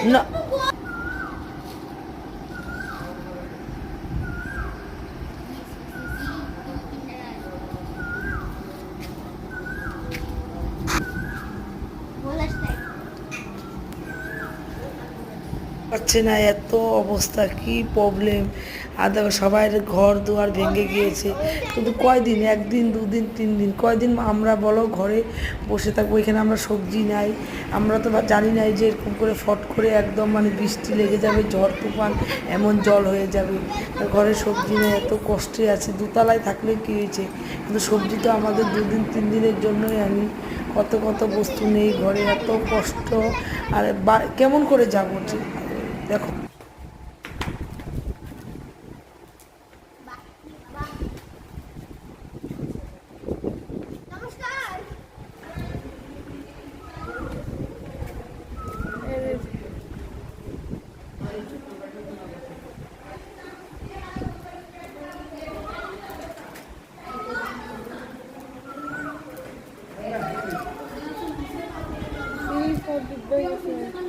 না পাচ্ছে না, এত অবস্থা কি প্রবলেম। আর দেখো সবাই ঘর দুয়ার ভেঙে গিয়েছে, কিন্তু কয়দিন, একদিন দুদিন তিন দিন, কয়দিন আমরা বলো ঘরে বসে থাকবো। এখানে আমরা সবজি নাই, আমরা তো জানি নাই যে এরকম করে ফট করে একদম মানে বৃষ্টি লেগে যাবে, ঝড় তুফান এমন জল হয়ে যাবে। আর ঘরে সবজি নেই, এত কষ্টে আছে। দোতলায় থাকলে কী হয়েছে, কিন্তু সবজি তো আমাদের দুদিন তিন দিনের জন্যই আনি। কত কত বস্তু নেই ঘরে, এত কষ্ট। আর কেমন করে যাবো দেখো। Please, for the biggest